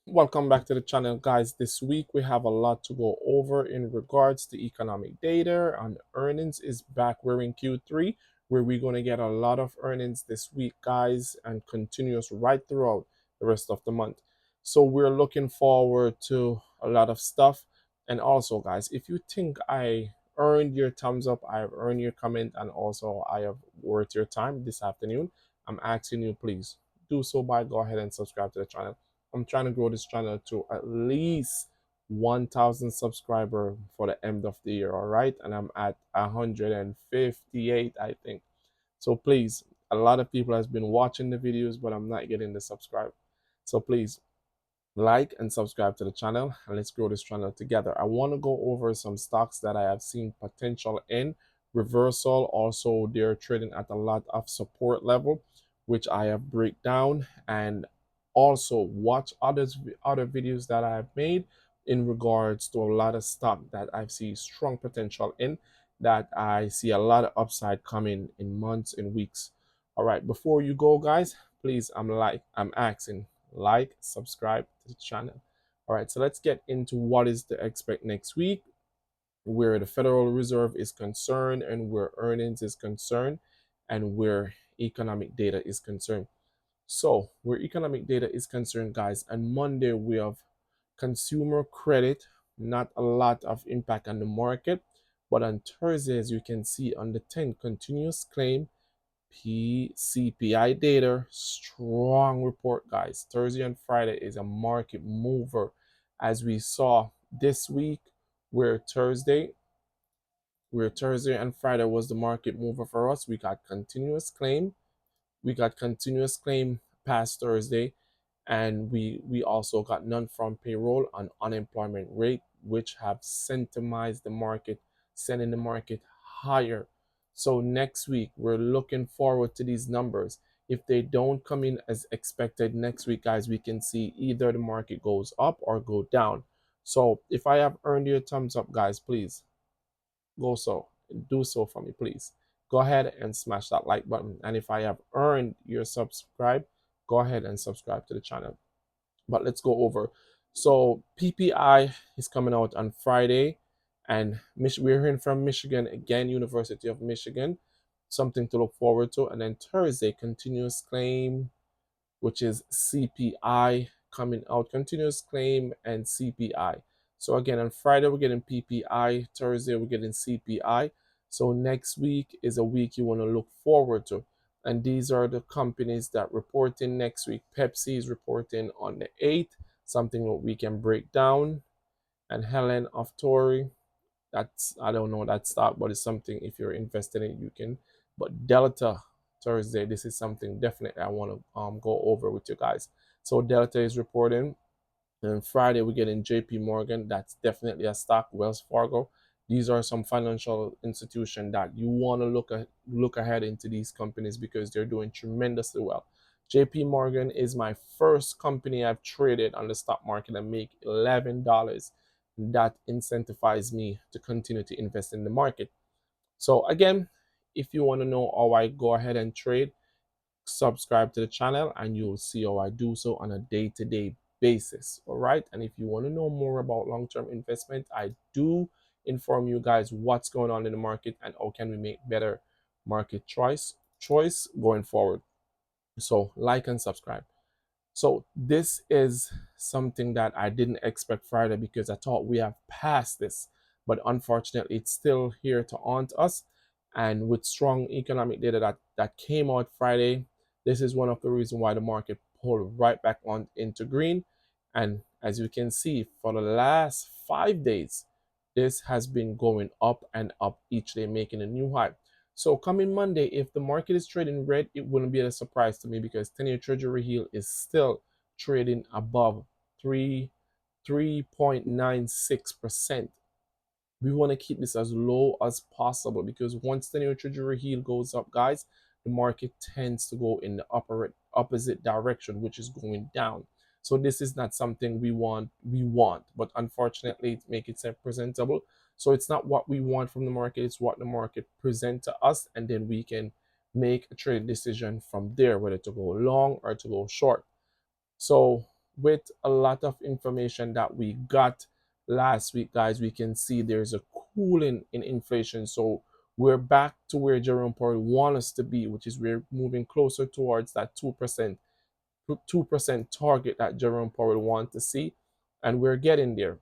Welcome back to the channel, guys. This week we have a lot to go over in regards to economic data, and earnings is back. We're in Q3 where we're going to get a lot of earnings this week, guys, and continuous right throughout the rest of the month. So we're looking forward to a lot of stuff. And also, guys, if you think I earned your thumbs up, I have earned your comment, and also I have worth your time this afternoon, I'm asking you, please do so by go ahead and subscribe to the channel. I'm trying to grow this channel to at least 1,000 subscriber for the end of the year, all right? And I'm at 158, I think. So please, a lot of people has been watching the videos, but I'm not getting the subscribe. So please like and subscribe to the channel, and let's grow this channel together. I want to go over some stocks that I have seen potential in reversal. Also, they're trading at a lot of support level, which I have break down, and also watch other videos that I have made in regards to a lot of stock that I see strong potential in, that I see a lot of upside coming in months and weeks. All right, before you go, guys, please, I'm asking, like, subscribe to the channel. All right, so let's get into what is to expect next week, where the Federal Reserve is concerned, and where earnings is concerned, and where economic data is concerned. So, where economic data is concerned, guys, on Monday we have consumer credit, not a lot of impact on the market. But on Thursday, as you can see on the 10th, continuous claim CPI data, strong report, guys. Thursday and Friday is a market mover, as we saw this week, where Thursday and Friday was the market mover for us. We got continuous claim past Thursday, and we also got non-farm payroll and unemployment rate, which have centralized the market, sending the market higher. So next week we're looking forward to these numbers. If they don't come in as expected next week, guys, we can see either the market goes up or go down. So if I have earned your thumbs up, guys, please go so do so for me, please. Go ahead and smash that like button. And if I have earned your subscribe, go ahead and subscribe to the channel. But let's go over. So PPI is coming out on Friday, and we're hearing from Michigan again, University of Michigan, something to look forward to. And then Thursday, continuous claim, which is CPI coming out, continuous claim and CPI. So again, on Friday we're getting PPI, Thursday we're getting CPI. So next week is a week you want to look forward to. And these are the companies that report in next week. Pepsi is reporting on the 8th, something that we can break down. And Helen of Tory, that's, I don't know that stock, but it's something, if you're invested in it, you can. But Delta Thursday, this is something definitely I want to go over with you guys. So Delta is reporting, and Friday we're getting JP Morgan. That's definitely a stock. Wells Fargo. These are some financial institution that you want to look ahead into these companies, because they're doing tremendously well. JP Morgan is my first company I've traded on the stock market and make $11. That incentivized me to continue to invest in the market. So again, if you want to know how I go ahead and trade, subscribe to the channel and you'll see how I do so on a day-to-day basis. All right. And if you want to know more about long-term investment, I do inform you guys what's going on in the market and how can we make better market choice going forward. So like and subscribe. So this is something that I didn't expect Friday, because I thought we have passed this, but unfortunately it's still here to haunt us. And with strong economic data that came out Friday, this is one of the reasons why the market pulled right back on into green. And as you can see, for the last 5 days, this has been going up and up each day, making a new high. So coming Monday, if the market is trading red, it wouldn't be a surprise to me, because 10-year Treasury yield is still trading above 3.96%. We want to keep this as low as possible, because once 10-year Treasury yield goes up, guys, the market tends to go in the opposite direction, which is going down. So this is not something we want, but unfortunately it makes it presentable. So it's not what we want from the market, it's what the market present to us, and then we can make a trade decision from there, whether to go long or to go short. So with a lot of information that we got last week, guys, we can see there's a cooling in inflation. So we're back to where Jerome Powell wants us to be, which is we're moving closer towards that 2% target that Jerome Powell wants to see, and we're getting there.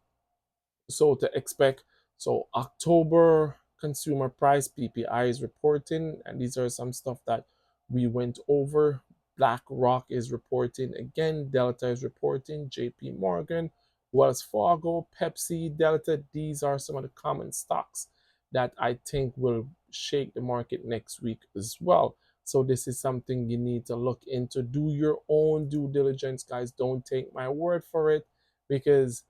So to expect, so October consumer price PPI is reporting, and these are some stuff that we went over. BlackRock is reporting again, Delta is reporting, JP Morgan, Wells Fargo, Pepsi, Delta. These are some of the common stocks that I think will shake the market next week as well. So this is something you need to look into. Do your own due diligence, guys. Don't take my word for it, because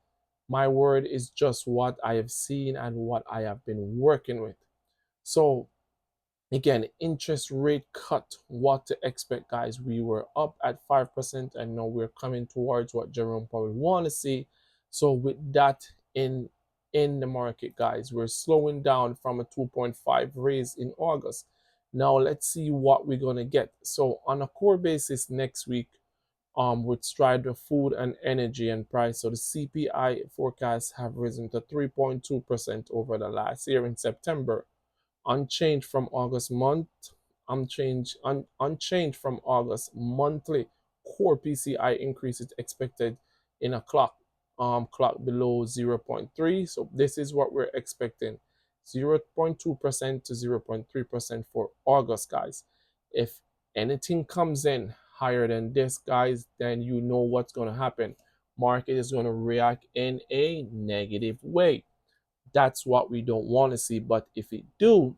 my word is just what I have seen and what I have been working with. So again, interest rate cut, what to expect, guys. We were up at 5%, and now we're coming towards what Jerome Powell want to see. So with that in the market, guys, we're slowing down from a 2.5 raise in August. Now let's see what we're going to get. So on a core basis next week, with stride of food and energy and price. So the CPI forecasts have risen to 3.2% over the last year in September, unchanged from August month, unchanged from August. Monthly core PCI increase is expected in a clock below zero point 0.3. So this is what we're expecting, 0.2% to 0.3% for August, guys. If anything comes in higher than this, guys, then you know what's going to happen. Market is going to react in a negative way. That's what we don't want to see. But if it do,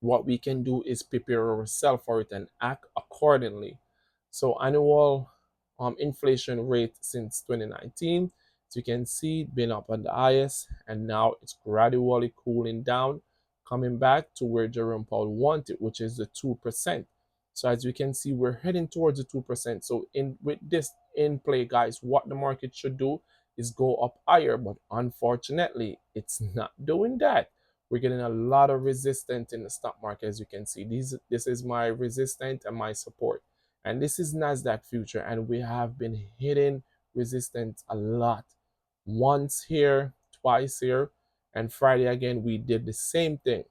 what we can do is prepare ourselves for it and act accordingly. So annual inflation rate since 2019, as you can see, been up on the highest, and now it's gradually cooling down, coming back to where Jerome Powell wanted, which is the 2%. So as you can see, we're heading towards the 2%. So in with this in play, guys, what the market should do is go up higher, but unfortunately, it's not doing that. We're getting a lot of resistance in the stock market. As you can see, this is my resistance and my support, and this is Nasdaq future, and we have been hitting resistance a lot. Once here, twice here, and Friday again we did the same thing.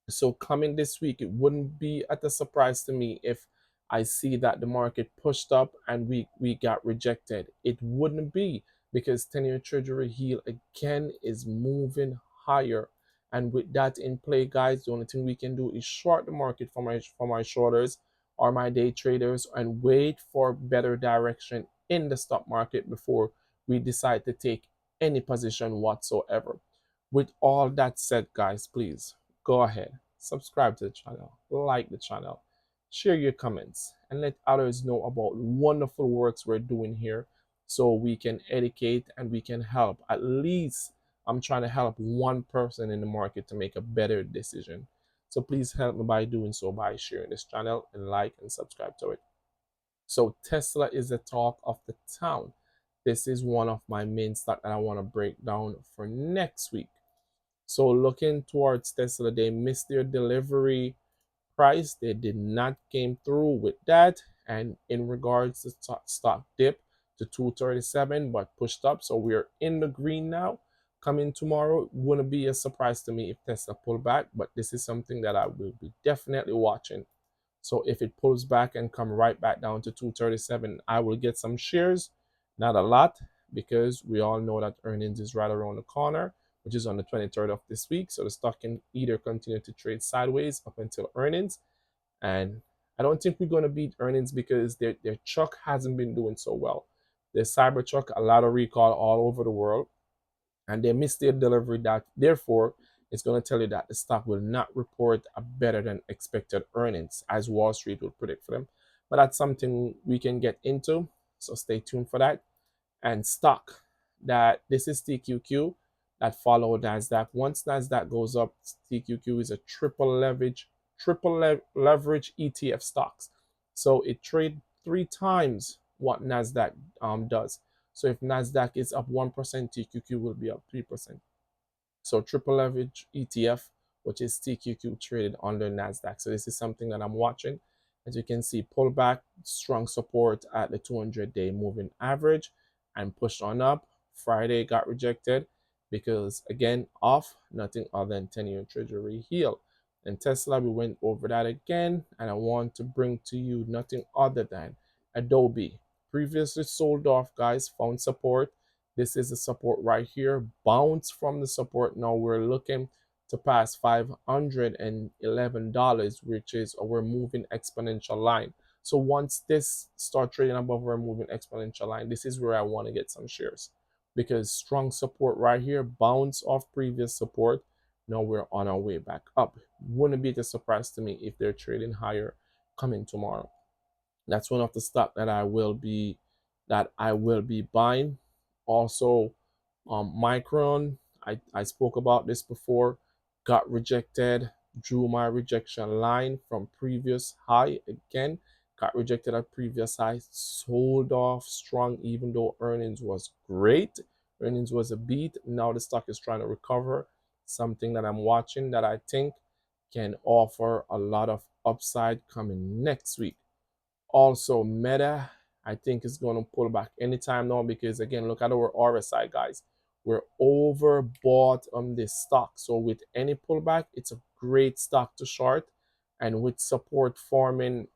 So coming this week, it wouldn't be at a surprise to me if I see that the market pushed up and we got rejected. It wouldn't be, because 10-year treasury yield again is moving higher. And with that in play, guys, the only thing we can do is short the market for my shorters or my day traders, and wait for better direction in the stock market before we decide to take any position whatsoever. With all that said, guys, please go ahead, subscribe to the channel, like the channel, share your comments, and let others know about wonderful works we're doing here, so we can educate and we can help. At least I'm trying to help one person in the market to make a better decision. So please help me by doing so, by sharing this channel and like and subscribe to it. So Tesla is the talk of the town. This is one of my main stock that I want to break down for next week. So looking towards Tesla, they missed their delivery price. They did not came through with that. And in regards to stock dip to 237, but pushed up. So we're in the green now. Coming tomorrow, wouldn't be a surprise to me if Tesla pull back, but this is something that I will be definitely watching. So if it pulls back and come right back down to 237, I will get some shares, not a lot, because we all know that earnings is right around the corner, which is on the 23rd of this week. So the stock can either continue to trade sideways up until earnings. And I don't think we're going to beat earnings, because their truck hasn't been doing so well. The Cybertruck, a lot of recall all over the world, and they missed their delivery. That therefore, it's going to tell you that the stock will not report a better than expected earnings, as Wall Street will predict for them. But that's something we can get into, so stay tuned for that. And stock, that this is TQQ that follow Nasdaq. Once Nasdaq goes up, TQQ is a triple leverage ETF stocks. So it trades 3 times what Nasdaq does. So if Nasdaq is up 1%, TQQ will be up 3%. So triple leverage ETF, which is TQQ, traded under Nasdaq. So this is something that I'm watching. As you can see, pullback, strong support at the 200-day moving average. and pushed on up. Friday got rejected because again of nothing other than 10-year treasury yield. And Tesla, we went over that again, and I want to bring to you nothing other than Adobe. Previously sold off, guys, found support. This is the support right here. Bounce from the support. Now we're looking to pass $511, which is our moving exponential line. So once this start trading above our moving exponential line, this is where I want to get some shares, because strong support right here, bounce off previous support. Now we're on our way back up. Wouldn't be a surprise to me if they're trading higher coming tomorrow. That's one of the stock that I will be buying. Also, Micron, I spoke about this before, got rejected, drew my rejection line from previous high again, got rejected at previous high, sold off strong even though earnings was great. Earnings was a beat. Now the stock is trying to recover. Something that I'm watching that I think can offer a lot of upside coming next week. Also, Meta, I think is going to pull back anytime now, because again, look at our RSI, guys. We're overbought on this stock. So with any pullback, it's a great stock to short. And with support forming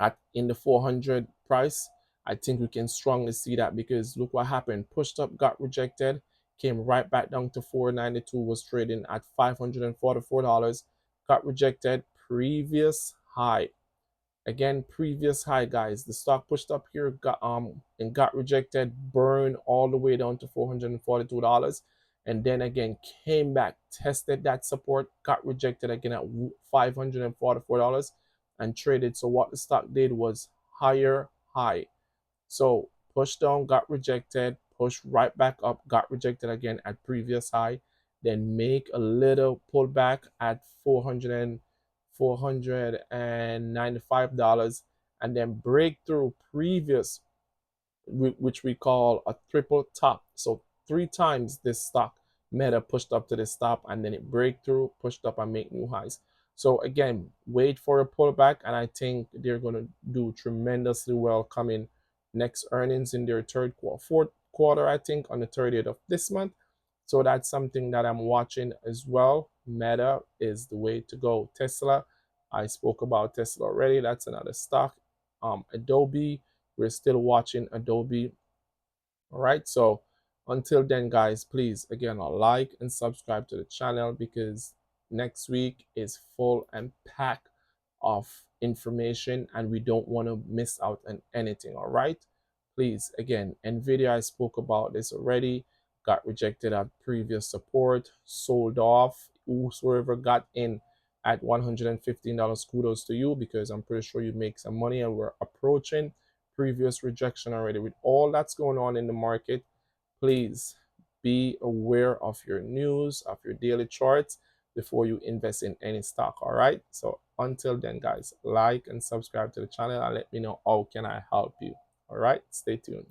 at in the 400 price, I think we can strongly see that, because look what happened. Pushed up, got rejected, came right back down to 492, was trading at $544, got rejected, previous high. Again, previous high, guys. The stock pushed up here, got and got rejected, burned all the way down to $442, and then again came back, tested that support, got rejected again at $544, and traded. So what the stock did was higher high. So push down, got rejected, push right back up, got rejected again at previous high, then make a little pullback at 495, and then break through previous, which we call a triple top. So three times this stock Meta pushed up to the stop, and then it break through, pushed up, and make new highs. So again, wait for a pullback, and I think they're going to do tremendously well coming next earnings in their fourth quarter, I think on the 30th of this month. So that's something that I'm watching as well. Meta is the way to go. Tesla, I spoke about Tesla already. That's another stock. Adobe, we're still watching Adobe. All right. So until then, guys, please again like and subscribe to the channel, because next week is full and packed of information, and we don't want to miss out on anything. All right. Please, again, Nvidia, I spoke about this already, got rejected at previous support, sold off. Whosoever got in at $115, kudos to you, because I'm pretty sure you make some money, and we're approaching previous rejection already. With all that's going on in the market, please be aware of your news, of your daily charts before you invest in any stock. All right. So until then, guys, like and subscribe to the channel, and let me know how can I help you. All right. Stay tuned.